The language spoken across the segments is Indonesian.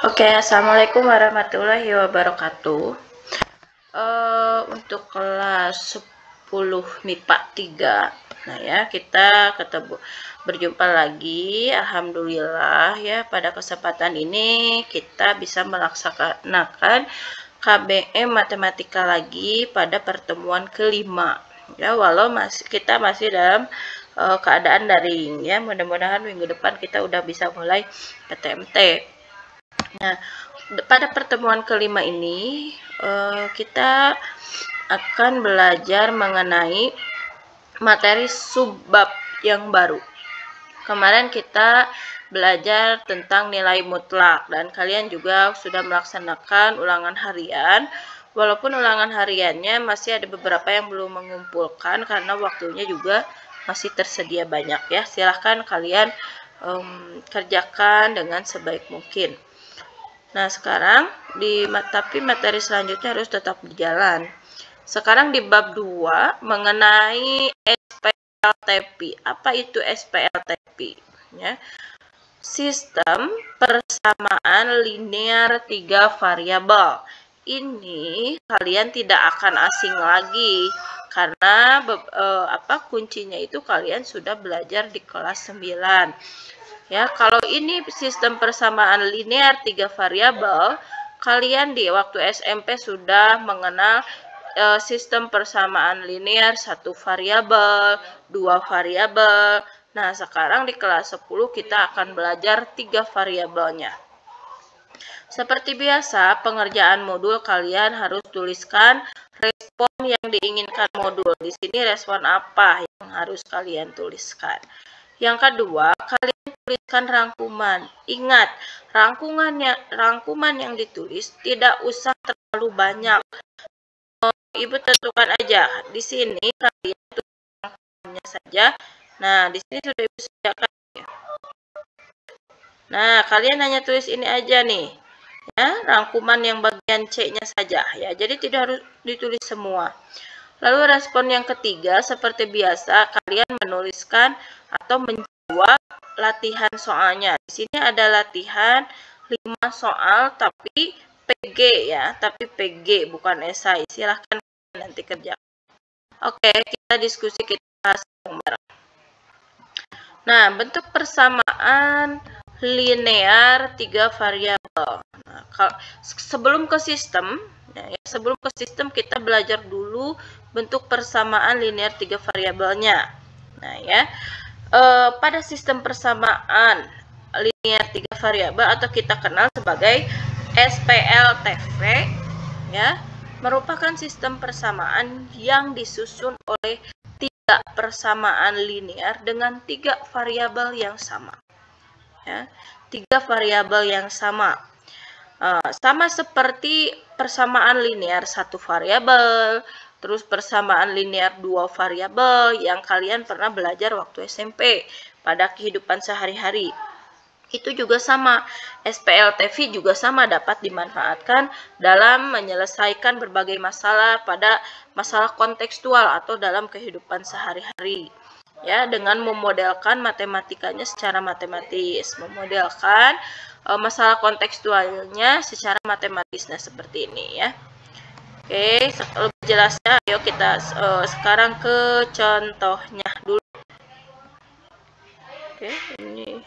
Oke, assalamualaikum warahmatullahi wabarakatuh. Untuk kelas 10 MIPA 3, nah ya, kita berjumpa lagi. Alhamdulillah ya, pada kesempatan ini kita bisa melaksanakan KBM Matematika lagi pada pertemuan kelima. Ya, walau kita masih dalam keadaan daring ya. Mudah-mudahan minggu depan kita udah bisa mulai PTMT. Nah, pada pertemuan kelima ini kita akan belajar mengenai materi subbab yang baru. Kemarin kita belajar tentang nilai mutlak dan kalian juga sudah melaksanakan ulangan harian. Walaupun ulangan hariannya masih ada beberapa yang belum mengumpulkan karena waktunya juga masih tersedia banyak ya. Silahkan kalian kerjakan dengan sebaik mungkin. Nah, sekarang tapi materi selanjutnya harus tetap berjalan. Sekarang di bab 2 mengenai SPLTP. Apa itu SPLTP? Ya. Sistem persamaan linear 3 variabel. Ini kalian tidak akan asing lagi karena kuncinya itu kalian sudah belajar di kelas 9. Ya, kalau ini sistem persamaan linear 3 variabel, kalian di waktu SMP sudah mengenal sistem persamaan linear 1 variabel, 2 variabel. Nah, sekarang di kelas 10 kita akan belajar 3 variabelnya. Seperti biasa, pengerjaan modul kalian harus tuliskan respon yang diinginkan modul. Di sini respon apa yang harus kalian tuliskan? Yang kedua, kalian tuliskan rangkuman. Ingat, rangkuman yang ditulis tidak usah terlalu banyak. Ibu tentukan aja. Di sini kalian tulis rangkumannya saja. Nah, di sini sudah Ibu sediakan. Nah, kalian hanya tulis ini aja nih. Ya, rangkuman yang bagian C-nya saja ya. Jadi tidak harus ditulis semua. Lalu respon yang ketiga, seperti biasa kalian menuliskan atau menjawab latihan soalnya. Di sini ada latihan 5 soal tapi PG ya, tapi PG bukan esai. Silahkan nanti kerja. Oke, kita diskusi, kita bahas bareng. Nah, bentuk persamaan linear 3 variabel. Nah, sebelum ke sistem kita belajar dulu bentuk persamaan linear 3 variabelnya. Nah ya, pada sistem persamaan linear 3 variabel atau kita kenal sebagai SPLTV ya, merupakan sistem persamaan yang disusun oleh 3 persamaan linear dengan 3 variabel yang sama. Ya, 3 variabel yang sama. Sama seperti persamaan linear 1 variabel, terus persamaan linear 2 variabel yang kalian pernah belajar waktu SMP pada kehidupan sehari-hari. Itu juga sama, SPLTV juga sama dapat dimanfaatkan dalam menyelesaikan berbagai masalah pada masalah kontekstual atau dalam kehidupan sehari-hari. Ya, dengan memodelkan matematikanya secara matematis, memodelkan masalah kontekstualnya secara matematis. Nah, seperti ini ya. Oke, lebih jelasnya ayo kita sekarang ke contohnya dulu. Oke, ini.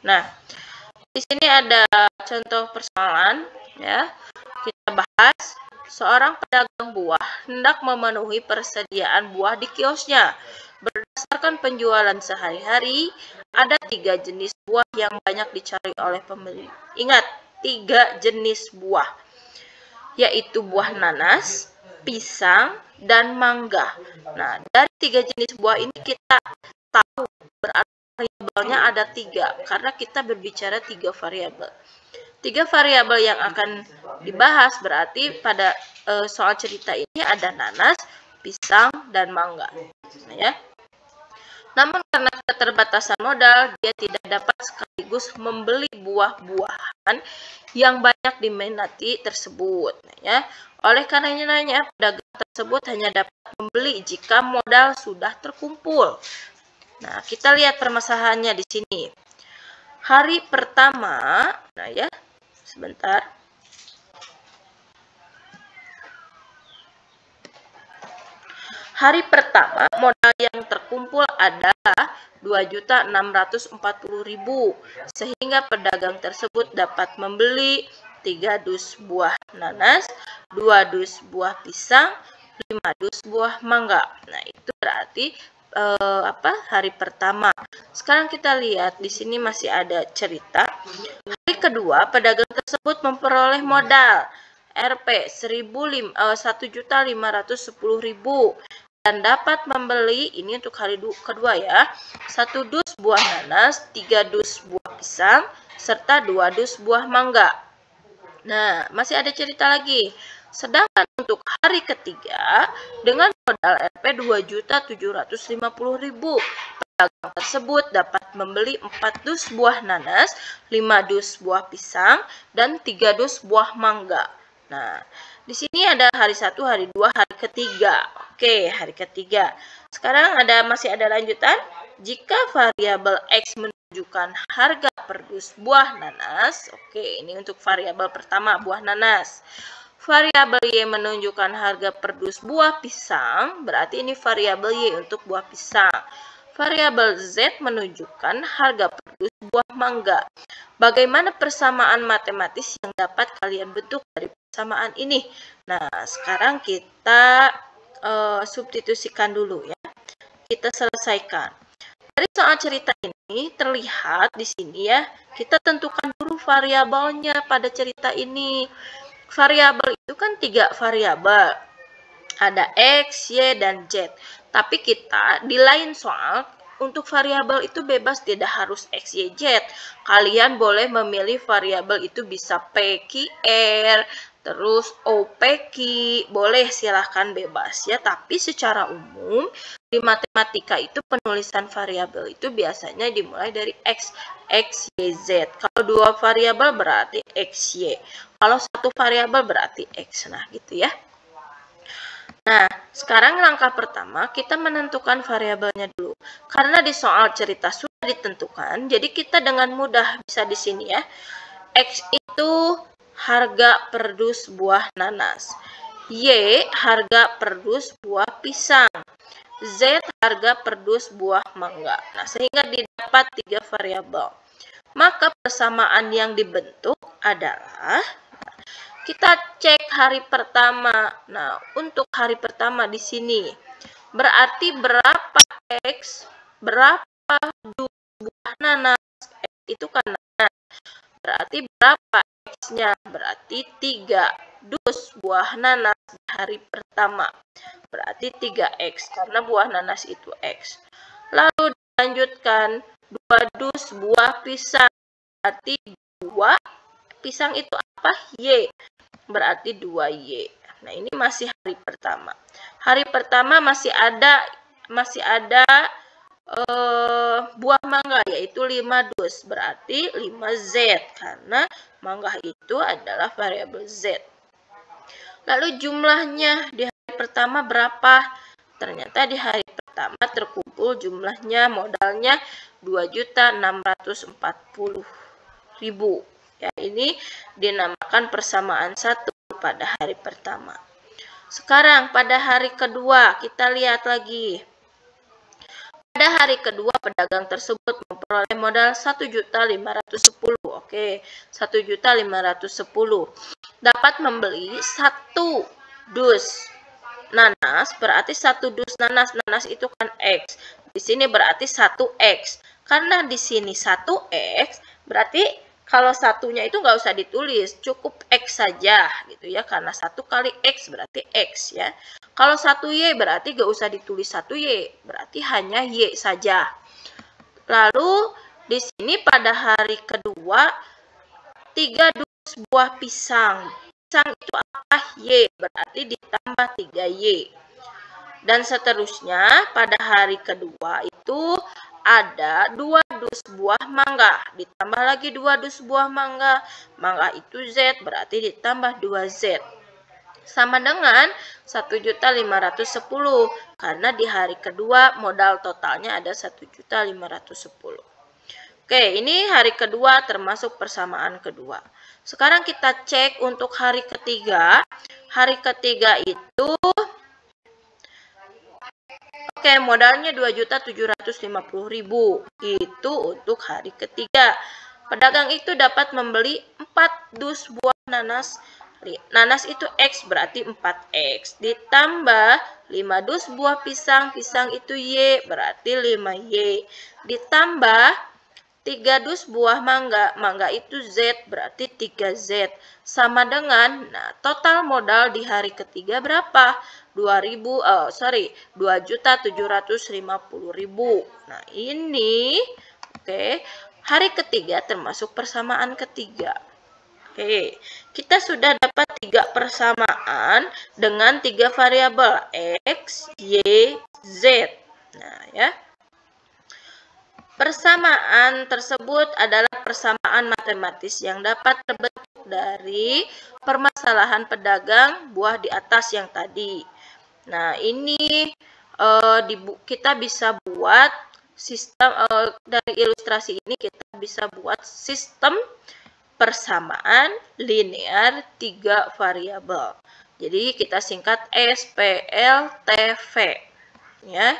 Nah, di sini ada contoh persoalan ya. Kita bahas, seorang pedagang buah hendak memenuhi persediaan buah di kiosnya. Berdasarkan penjualan sehari-hari, ada 3 jenis buah yang banyak dicari oleh pembeli. Ingat, 3 jenis buah, yaitu buah nanas, pisang, dan mangga. Nah, dari 3 jenis buah ini kita tahu berarti variabelnya ada 3, karena kita berbicara 3 variabel. 3 variabel yang akan dibahas berarti pada soal cerita ini ada nanas, pisang, dan mangga. Nah, ya. Namun karena keterbatasan modal, dia tidak dapat sekaligus membeli buah-buahan yang banyak diminati tersebut. Ya. Oleh karenanya, pedagang tersebut hanya dapat membeli jika modal sudah terkumpul. Nah, kita lihat permasalahannya di sini. hari pertama, nah ya, sebentar. Hari pertama modal yang terkumpul adalah 2.640.000, sehingga pedagang tersebut dapat membeli 3 dus buah nanas, 2 dus buah pisang, 5 dus buah mangga. Nah, itu berarti hari pertama. Sekarang kita lihat di sini masih ada cerita. Hari kedua, pedagang tersebut memperoleh modal Rp 1.510.000 dan dapat membeli, ini untuk hari kedua ya, 1 dus buah nanas, 3 dus buah pisang, serta 2 dus buah mangga. Nah, masih ada cerita lagi. Sedangkan untuk hari ketiga, dengan modal Rp 2.750.000, pedagang tersebut dapat membeli 4 dus buah nanas, 5 dus buah pisang, dan 3 dus buah mangga. Nah, di sini ada hari 1, hari 2, hari ketiga. Oke, hari ketiga. Sekarang masih ada lanjutan. Jika variabel X menunjukkan harga per dus buah nanas. Oke, ini untuk variabel pertama, buah nanas. Variabel Y menunjukkan harga per dus buah pisang. Berarti ini variabel Y untuk buah pisang. Variabel Z menunjukkan harga per dus buah mangga. Bagaimana persamaan matematis yang dapat kalian bentuk dari persamaan ini? Nah, sekarang kita substitusikan dulu ya. Kita selesaikan. Dari soal cerita ini terlihat di sini ya, kita tentukan dulu variabelnya pada cerita ini. Variabel itu kan 3 variabel. Ada X, Y, dan Z. Tapi kita di lain soal untuk variabel itu bebas, tidak harus X, Y, Z. Kalian boleh memilih variabel itu bisa P, Q, R, terus O, P, Q, boleh, silahkan bebas ya. Tapi secara umum di matematika itu penulisan variabel itu biasanya dimulai dari X, Y, Z. Kalau 2 variabel berarti X, Y. Kalau 1 variabel berarti X. Nah, gitu ya. Nah, sekarang langkah pertama kita menentukan variabelnya dulu. Karena di soal cerita sudah ditentukan, jadi kita dengan mudah bisa di sini ya. X itu harga per dus buah nanas. Y harga per dus buah pisang. Z harga per dus buah mangga. Nah, sehingga didapat 3 variabel. Maka persamaan yang dibentuk adalah, kita cek hari pertama. Nah, untuk hari pertama di sini berarti berapa X, berapa dus buah nanas. X itu kan nanas. Berarti berapa X-nya? Berarti 3 dus buah nanas di hari pertama. Berarti 3X karena buah nanas itu X. Lalu dilanjutkan 2 dus buah pisang. Berarti 2 pisang itu apa? Y. Berarti 2Y. Nah, ini masih hari pertama. Hari pertama masih ada buah mangga, yaitu 5 dus. Berarti 5Z, karena mangga itu adalah variabel Z. Lalu jumlahnya di hari pertama berapa? Ternyata di hari pertama terkumpul jumlahnya, modalnya 2.640.000. Ya, ini dinamakan persamaan 1 pada hari pertama. Sekarang pada hari kedua kita lihat lagi. Pada hari kedua pedagang tersebut memperoleh modal 1.510.000. Oke, 1.510.000. Dapat membeli 1 dus nanas, berarti 1 dus nanas. Nanas itu kan X. Di sini berarti 1X. Karena di sini 1X, berarti kalau satunya itu nggak usah ditulis, cukup X saja gitu ya, karena 1 kali X berarti X ya. Kalau 1Y berarti nggak usah ditulis 1Y, berarti hanya Y saja. Lalu di sini pada hari kedua 3 dus buah pisang. Pisang itu apa? Y, berarti ditambah 3Y. Dan seterusnya pada hari kedua itu ada 2 dus buah mangga, ditambah lagi 2 dus buah mangga. Mangga itu Z, berarti ditambah 2Z. Sama dengan 1.510.000, karena di hari kedua modal totalnya ada 1.510.000. Oke, ini hari kedua termasuk persamaan kedua. Sekarang kita cek untuk hari ketiga. Hari ketiga itu, oke, modalnya 2.750.000. Itu untuk hari ketiga. Pedagang itu dapat membeli 4 dus buah nanas. Nanas itu X, berarti 4X. Ditambah 5 dus buah pisang. Pisang itu Y, berarti 5Y. Ditambah 3 dus buah mangga. Mangga itu Z, berarti 3Z. Sama dengan, nah, total modal di hari ketiga berapa? 2.750.000. Nah, ini oke, hari ketiga termasuk persamaan ketiga. Oke, kita sudah dapat 3 persamaan dengan 3 variabel X, Y, Z. Nah, ya. Persamaan tersebut adalah persamaan matematis yang dapat terbentuk dari permasalahan pedagang buah di atas yang tadi. Nah, ini kita bisa buat sistem dari ilustrasi ini kita bisa buat sistem persamaan linear 3 variabel. Jadi kita singkat SPLTV ya.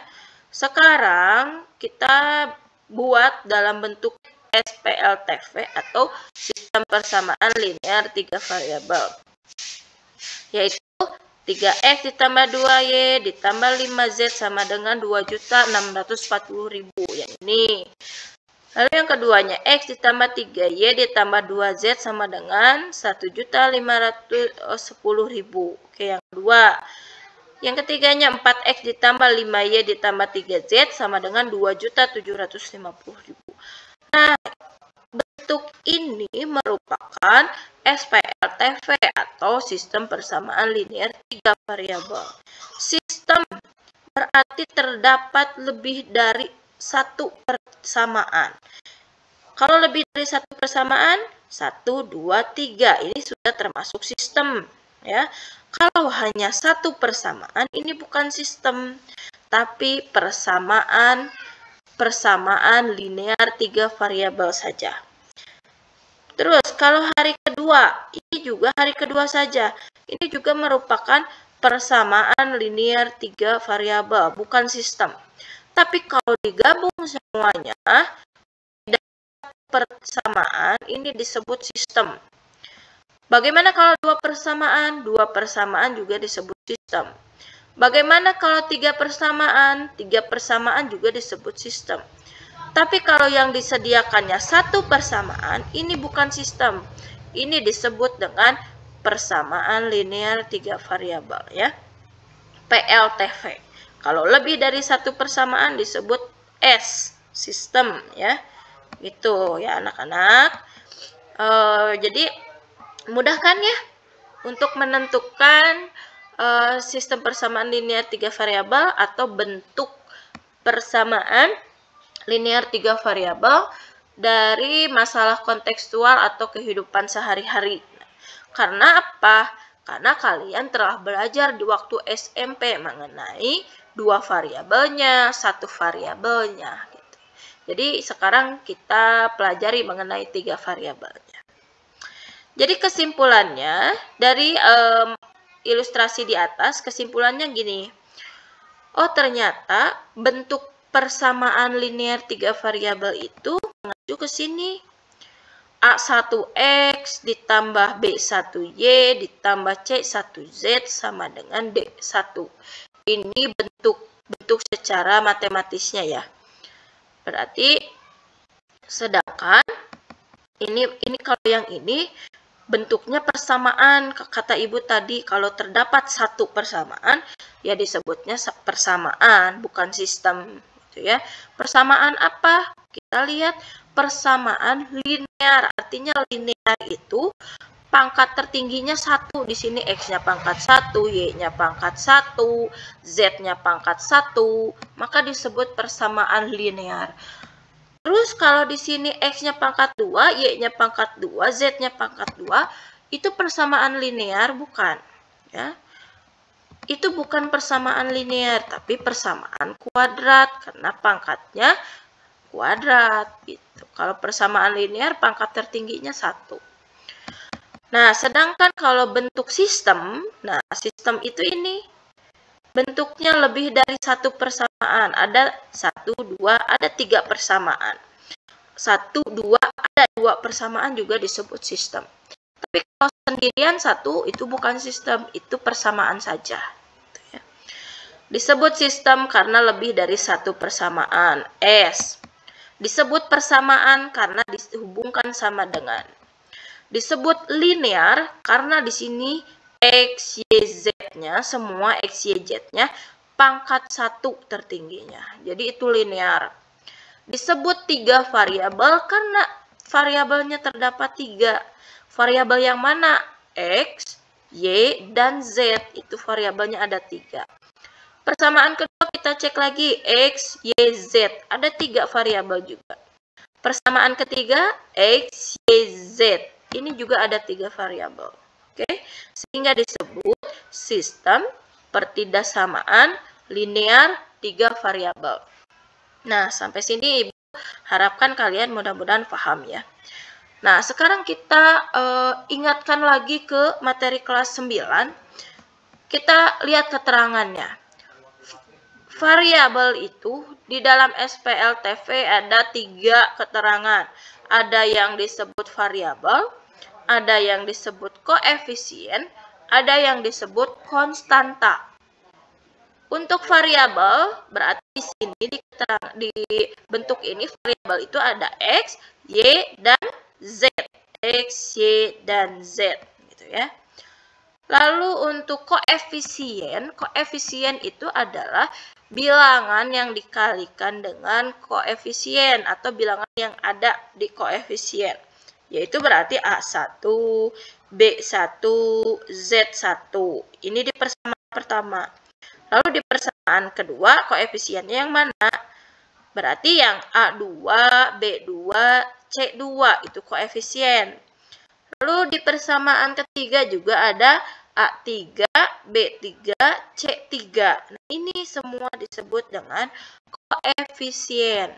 Sekarang kita buat dalam bentuk SPLTV atau sistem persamaan linear 3 variabel. Yaitu 3X ditambah 2Y ditambah 5Z sama dengan 2.640.000. Yang ini. Lalu yang keduanya, X ditambah 3Y ditambah 2Z sama dengan 1.510.000. Oke, yang kedua. Yang ketiganya, 4X ditambah 5Y ditambah 3Z sama dengan 2.750.000. Nah, bentuk ini merupakan SPLTV atau sistem persamaan linear 3 variabel. Sistem berarti terdapat lebih dari satu persamaan. Kalau lebih dari satu persamaan, 1, 2, 3. Ini sudah termasuk sistem. Ya. Kalau hanya satu persamaan, ini bukan sistem, tapi persamaan linear 3 variabel saja. Terus, kalau hari kedua, ini juga hari kedua saja. Ini juga merupakan persamaan linear 3 variabel, bukan sistem. Tapi kalau digabung semuanya, persamaan ini disebut sistem. Bagaimana kalau 2 persamaan? 2 persamaan juga disebut sistem. Bagaimana kalau 3 persamaan? 3 persamaan juga disebut sistem. Tapi kalau yang disediakannya 1 persamaan, ini bukan sistem. Ini disebut dengan persamaan linear 3 variabel ya. PLTV. Kalau lebih dari 1 persamaan disebut S, sistem ya. Gitu ya anak-anak. Jadi mudah kan ya untuk menentukan sistem persamaan linear 3 variabel atau bentuk persamaan linear 3 variabel dari masalah kontekstual atau kehidupan sehari-hari. Karena apa? Karena kalian telah belajar di waktu SMP mengenai 2 variabelnya, 1 variabelnya. Gitu. Jadi sekarang kita pelajari mengenai 3 variabelnya. Jadi kesimpulannya dari ilustrasi di atas, kesimpulannya gini. Oh, ternyata bentuk persamaan linear 3 variabel itu mengacu ke sini. A1X ditambah B1Y ditambah C1Z sama dengan D1. Ini bentuk secara matematisnya ya. Berarti sedangkan ini kalau yang ini bentuknya persamaan. Kata Ibu tadi kalau terdapat 1 persamaan ya disebutnya persamaan, bukan sistem gitu ya. Persamaan apa? Kita lihat persamaan linear. Artinya linear itu pangkat tertingginya 1. Di sini X-nya pangkat 1, Y-nya pangkat 1, Z-nya pangkat 1. Maka disebut persamaan linear. Terus kalau di sini X-nya pangkat 2, Y-nya pangkat 2, Z-nya pangkat 2. Itu persamaan linear bukan? Ya. Itu bukan persamaan linear, tapi persamaan kuadrat. Karena pangkatnya kuadrat gitu. Kalau persamaan linear pangkat tertingginya 1. Nah, sedangkan kalau bentuk sistem, nah sistem itu ini bentuknya lebih dari satu persamaan. Ada 1, 2, ada 3 persamaan. 1, 2, ada 2 persamaan juga disebut sistem. Tapi kalau sendirian 1 itu bukan sistem, itu persamaan saja. Disebut sistem karena lebih dari satu persamaan. S. Disebut persamaan karena dihubungkan sama dengan. Disebut linear karena di sini X, Y, Z-nya, semua X, Y, Z-nya pangkat 1 tertingginya. Jadi itu linear. Disebut 3 variabel karena variabelnya terdapat 3. Variabel yang mana? X, Y, dan Z. Itu variabelnya ada 3. Persamaan kedua kita cek lagi X, Y, Z. Ada 3 variabel juga. Persamaan ketiga X, Y, Z. Ini juga ada 3 variabel. Oke, sehingga disebut sistem pertidaksamaan linear 3 variabel. Nah, sampai sini Ibu harapkan kalian mudah-mudahan paham ya. Nah, sekarang kita ingatkan lagi ke materi kelas 9. Kita lihat keterangannya. Variabel itu di dalam SPLTV ada 3 keterangan. Ada yang disebut variabel, ada yang disebut koefisien, ada yang disebut konstanta. Untuk variabel berarti di sini di bentuk ini variabel itu ada X, Y, dan Z. X, Y, dan Z gitu ya. Lalu untuk koefisien, koefisien itu adalah bilangan yang dikalikan dengan koefisien atau bilangan yang ada di koefisien. Yaitu berarti A1, B1, Z1. Ini di persamaan pertama. Lalu di persamaan kedua, koefisiennya yang mana? Berarti yang A2, B2, C2 itu koefisien. Lalu di persamaan ketiga juga ada A3, B3, C3. Nah, ini semua disebut dengan koefisien.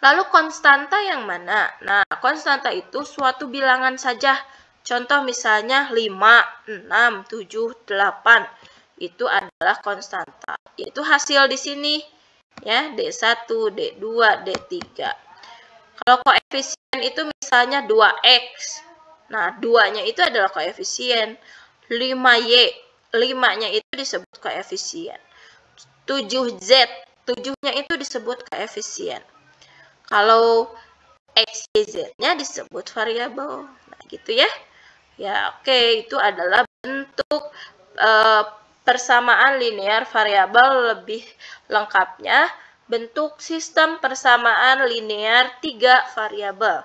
Lalu konstanta yang mana? Nah, konstanta itu suatu bilangan saja. Contoh misalnya 5, 6, 7, 8. Itu adalah konstanta. Itu hasil di sini. Ya, D1, D2, D3. Kalau koefisien itu misalnya 2X. Nah, 2-nya itu adalah koefisien. 5Y. 5-nya itu disebut koefisien. 7Z. 7-nya itu disebut koefisien. Kalau X, Y, Z-nya disebut variabel. Nah, gitu ya. Ya, oke. Itu adalah bentuk persamaan linear variabel lebih lengkapnya. Bentuk sistem persamaan linear 3 variabel.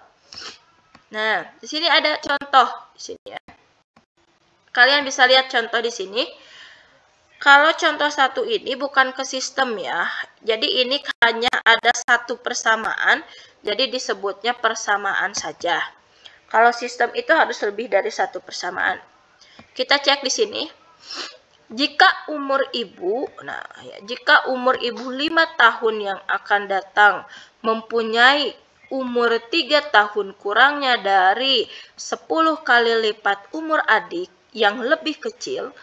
Nah, di sini ada contoh di sini ya. Kalian bisa lihat contoh di sini. Kalau contoh 1 ini bukan ke sistem ya. Jadi ini hanya ada satu persamaan, jadi disebutnya persamaan saja. Kalau sistem itu harus lebih dari satu persamaan. Kita cek di sini. Jika umur ibu, jika umur ibu 5 tahun yang akan datang mempunyai umur 3 tahun kurangnya dari 10 kali lipat umur adik yang lebih kecil,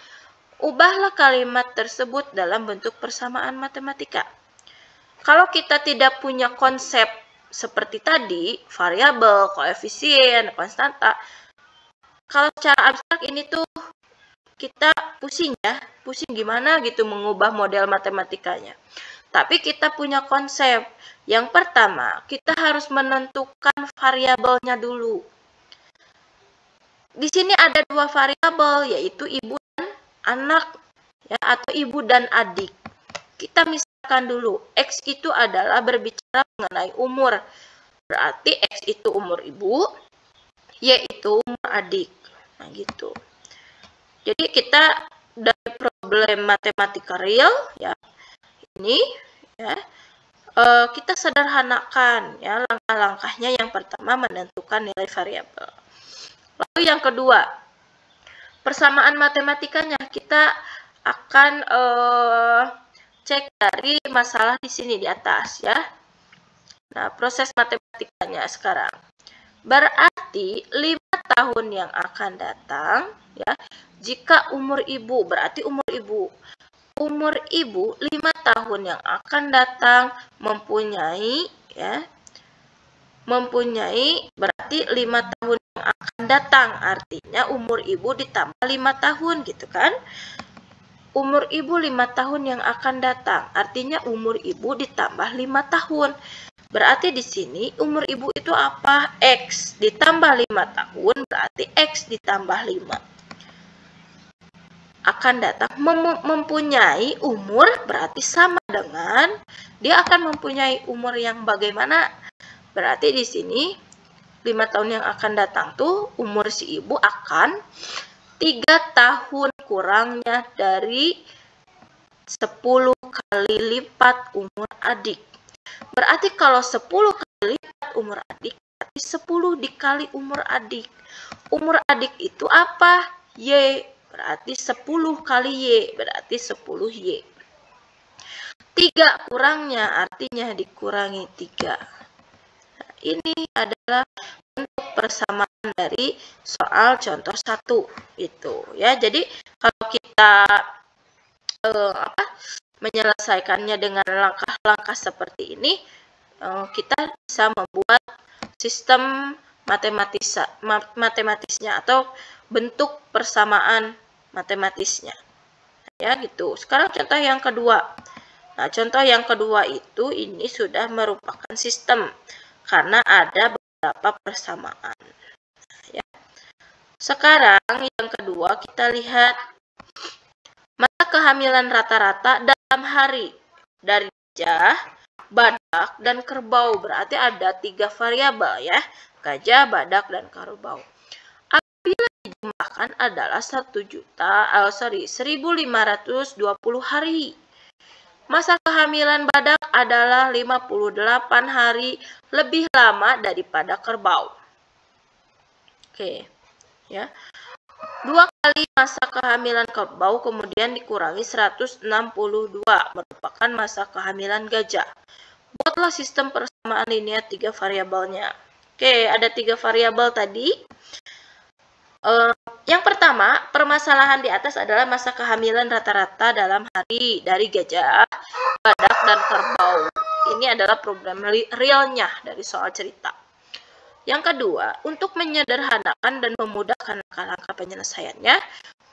ubahlah kalimat tersebut dalam bentuk persamaan matematika. Kalau kita tidak punya konsep seperti tadi, variabel, koefisien, konstanta, kalau secara abstrak ini tuh kita pusing ya, pusing gimana gitu mengubah model matematikanya. Tapi kita punya konsep. Yang pertama, kita harus menentukan variabelnya dulu. Di sini ada 2 variabel, yaitu ibu dan anak, ya, atau ibu dan adik. Kita misalkan dulu, X itu adalah berbicara mengenai umur. Berarti X itu umur ibu, Y itu umur adik. Nah, gitu. Jadi kita dari problem matematika real ya ini ya kita sederhanakan ya langkah-langkahnya. Yang pertama menentukan nilai variabel. Lalu yang kedua persamaan matematikanya kita akan cek dari masalah di sini di atas ya. Nah, proses matematikanya sekarang. Berarti 5 tahun yang akan datang, ya. Jika umur ibu, berarti umur ibu 5 tahun yang akan datang mempunyai, ya. Mempunyai berarti 5 tahun yang akan datang, artinya umur ibu ditambah 5 tahun gitu kan. Umur ibu 5 tahun yang akan datang, artinya umur ibu ditambah 5 tahun. Berarti di sini umur ibu itu apa? X ditambah 5 tahun berarti X ditambah 5. Akan datang mempunyai umur berarti sama dengan dia akan mempunyai umur yang bagaimana? Berarti di sini 5 tahun yang akan datang tuh umur si ibu akan 3 tahun kurangnya dari 10 kali lipat umur adik. Berarti kalau 10 kali lipat umur adik, berarti 10 dikali umur adik. Umur adik itu apa? Y. Berarti 10 kali Y, berarti 10 Y. 3 kurangnya, artinya dikurangi 3. Nah, ini adalah bentuk persamaan dari soal contoh 1. Itu ya. Jadi kalau kita menyelesaikannya dengan langkah-langkah seperti ini, kita bisa membuat sistem matematisnya atau bentuk persamaan matematisnya. Ya, gitu. Sekarang contoh yang kedua. Nah, contoh yang kedua itu ini sudah merupakan sistem karena ada beberapa persamaan. Ya. Sekarang yang kedua kita lihat masa kehamilan rata-rata dalam hari dari gajah, badak, dan kerbau. Berarti ada 3 variabel ya, gajah, badak, dan kerbau. Apabila dijumlahkan adalah 1.520 hari. Masa kehamilan badak adalah 58 hari lebih lama daripada kerbau. Oke, ya. 2 kali masa kehamilan kerbau kemudian dikurangi 162 merupakan masa kehamilan gajah. Buatlah sistem persamaan linear 3 variabelnya. Oke, ada 3 variabel tadi. Yang pertama, permasalahan di atas adalah masa kehamilan rata-rata dalam hari dari gajah, badak, dan kerbau. Ini adalah problem realnya dari soal cerita. Yang kedua, untuk menyederhanakan dan memudahkan langkah-langkah penyelesaiannya,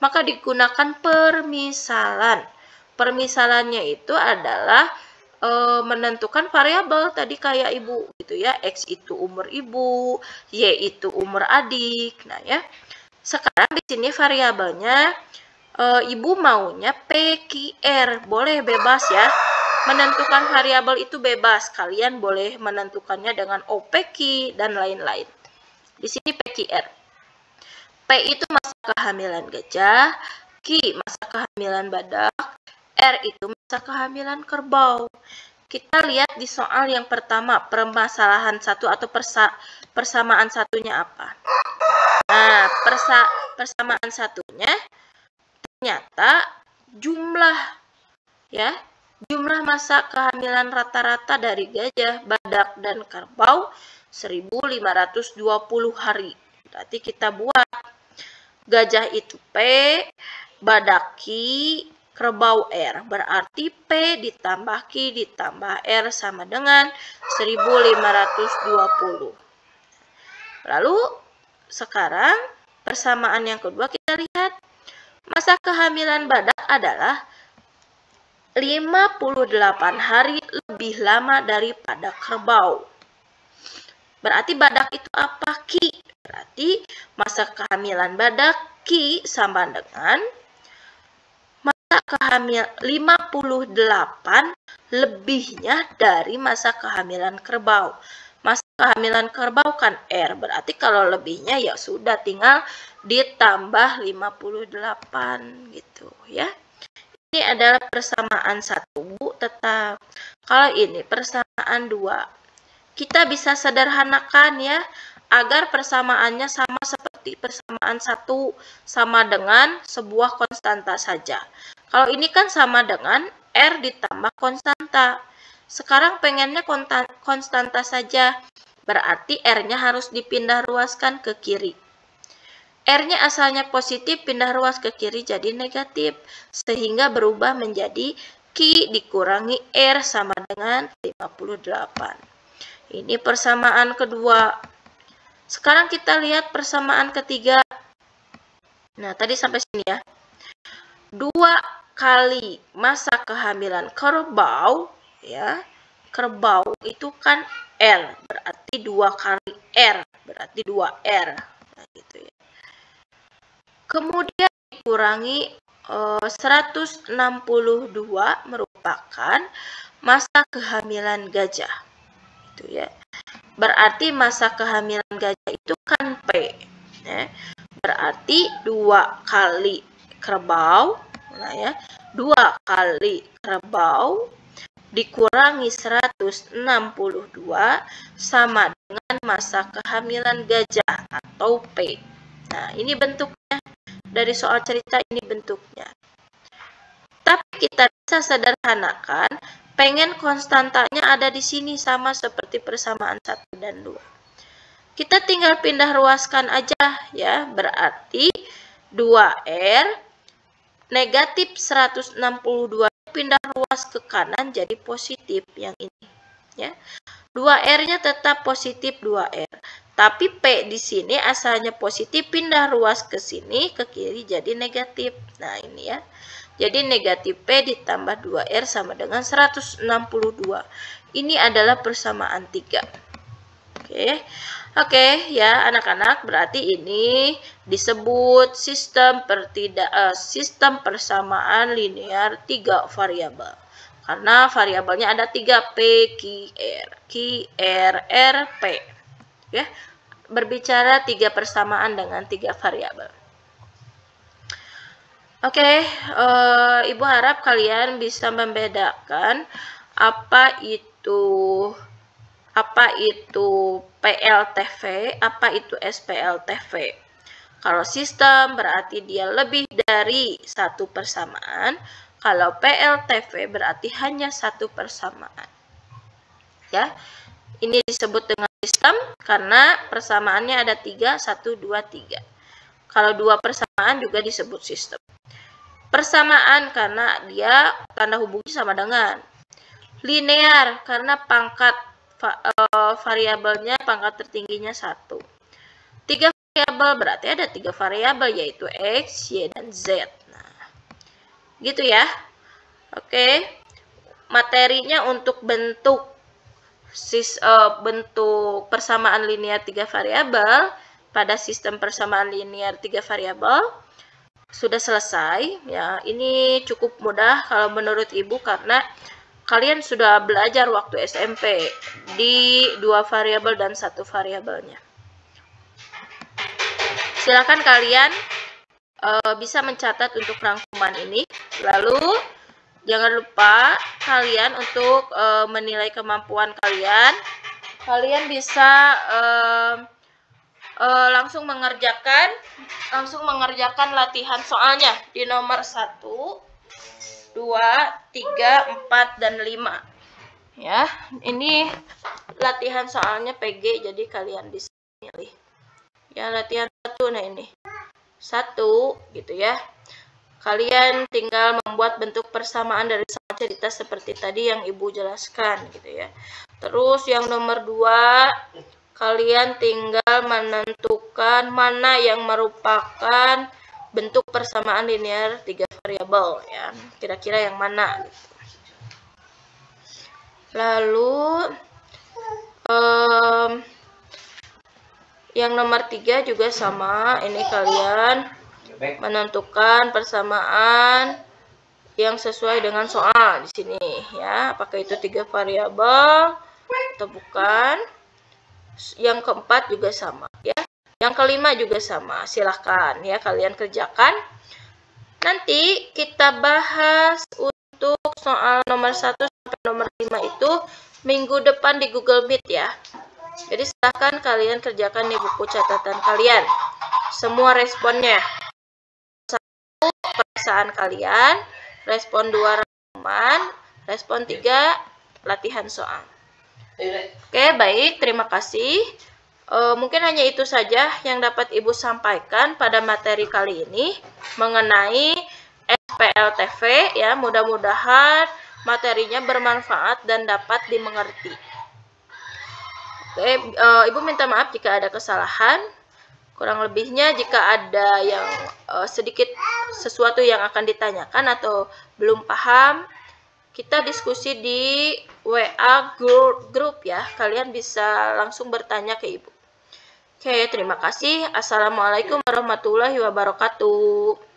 maka digunakan permisalan. Permisalannya itu adalah menentukan variabel tadi kayak ibu gitu ya. X itu umur ibu, Y itu umur adik. Nah ya. Sekarang di sini variabelnya ibu maunya PQR, boleh bebas ya. Menentukan variabel itu bebas, kalian boleh menentukannya dengan OPQ dan lain-lain. Di sini PQR. P itu masa kehamilan gajah, Q masa kehamilan badak, R itu masa kehamilan kerbau. Kita lihat di soal yang pertama, permasalahan satu atau persamaan satunya apa? Nah, persamaan satunya ternyata jumlah masa kehamilan rata-rata dari gajah, badak, dan kerbau 1.520 hari. Berarti kita buat gajah itu P, badak Q, kerbau R. Berarti P ditambah Q ditambah R sama dengan 1.520. Lalu sekarang persamaan yang kedua kita lihat. Masa kehamilan badak adalah 58 hari lebih lama daripada kerbau. Berarti badak itu apa? Q. Berarti masa kehamilan badak Q sama dengan masa kehamilan 58 lebihnya dari masa kehamilan kerbau. Masa kehamilan kerbau kan R, berarti kalau lebihnya ya sudah tinggal ditambah 58 gitu ya. Ini adalah persamaan 1, Bu, tetap. Kalau ini persamaan 2. Kita bisa sederhanakan ya, agar persamaannya sama seperti persamaan 1, sama dengan sebuah konstanta saja. Kalau ini kan sama dengan R ditambah konstanta. Sekarang pengennya konstanta saja. Berarti R-nya harus dipindah ruaskan ke kiri. R-nya asalnya positif, pindah ruas ke kiri jadi negatif. Sehingga berubah menjadi Q dikurangi R sama dengan 58. Ini persamaan kedua. Sekarang kita lihat persamaan ketiga. Nah, tadi sampai sini ya. 2 kali masa kehamilan kerbau, ya. Kerbau itu kan R, berarti 2 kali R, berarti 2R. Nah, gitu ya. Kemudian dikurangi 162 merupakan masa kehamilan gajah. Itu ya. Berarti masa kehamilan gajah itu kan P. Ya. Berarti 2 kali kerbau, nah ya, 2 kali kerbau dikurangi 162 sama dengan masa kehamilan gajah atau P. Nah, ini bentuknya. Dari soal cerita ini bentuknya. Tapi kita bisa sederhanakan, pengen konstantanya ada di sini sama seperti persamaan 1 dan 2. Kita tinggal pindah ruaskan aja ya, berarti 2R negatif 162 pindah ruas ke kanan jadi positif yang ini ya. 2R-nya tetap positif 2R. Tapi P di sini asalnya positif, pindah ruas ke sini ke kiri jadi negatif. Nah, ini ya. Jadi negatif P ditambah 2R sama dengan 162. Ini adalah persamaan 3. Oke, ya anak-anak, berarti ini disebut sistem persamaan linear 3 variabel. Karena variabelnya ada 3 P, Q, R, R, P. Ya, berbicara 3 persamaan dengan 3 variabel. Oke, Ibu harap kalian bisa membedakan apa itu PLTV, apa itu SPLTV. Kalau sistem berarti dia lebih dari 1 persamaan. Kalau PLTV berarti hanya 1 persamaan. Ya, ini disebut dengan sistem karena persamaannya ada 3, 1, 2, 3. Kalau 2 persamaan juga disebut sistem. Persamaan karena dia tanda hubungnya sama dengan. Linear karena pangkat variabelnya, pangkat tertingginya 1. 3 variabel berarti ada 3 variabel yaitu X, Y, dan Z. Gitu ya. Oke. Materinya untuk bentuk persamaan linear 3 variabel pada sistem persamaan linear 3 variabel sudah selesai ya. Ini cukup mudah kalau menurut Ibu karena kalian sudah belajar waktu SMP di 2 variabel dan 1 variabelnya. Silakan kalian bisa mencatat untuk rangkuman ini. Lalu jangan lupa kalian untuk menilai kemampuan kalian. Kalian bisa langsung mengerjakan latihan soalnya di nomor 1, 2, 3, 4, dan 5. Ya, ini latihan soalnya PG jadi kalian bisa pilih. Ya, latihan 1 nah ini. 1 gitu ya. Kalian tinggal membuat bentuk persamaan dari soal cerita seperti tadi yang Ibu jelaskan gitu ya. Terus yang nomor 2, kalian tinggal menentukan mana yang merupakan bentuk persamaan linear 3 variabel ya. Kira-kira yang mana gitu. Lalu yang nomor 3 juga sama, ini kalian menentukan persamaan yang sesuai dengan soal di sini ya. Apakah itu 3 variabel atau bukan? Yang keempat juga sama ya. Yang kelima juga sama. Silahkan ya kalian kerjakan. Nanti kita bahas untuk soal nomor 1 sampai nomor 5 itu minggu depan di Google Meet ya. Jadi silahkan kalian kerjakan di buku catatan kalian semua responnya. 1 perasaan kalian, respon 2 rangkuman, respon 3 latihan soal. Oke, baik, terima kasih. Mungkin hanya itu saja yang dapat Ibu sampaikan pada materi kali ini mengenai SPLTV ya. Mudah-mudahan materinya bermanfaat dan dapat dimengerti. Oke, Ibu minta maaf jika ada kesalahan. Kurang lebihnya jika ada yang sedikit sesuatu yang akan ditanyakan atau belum paham, kita diskusi di WA grup ya. Kalian bisa langsung bertanya ke Ibu. Oke, terima kasih. Assalamualaikum warahmatullahi wabarakatuh.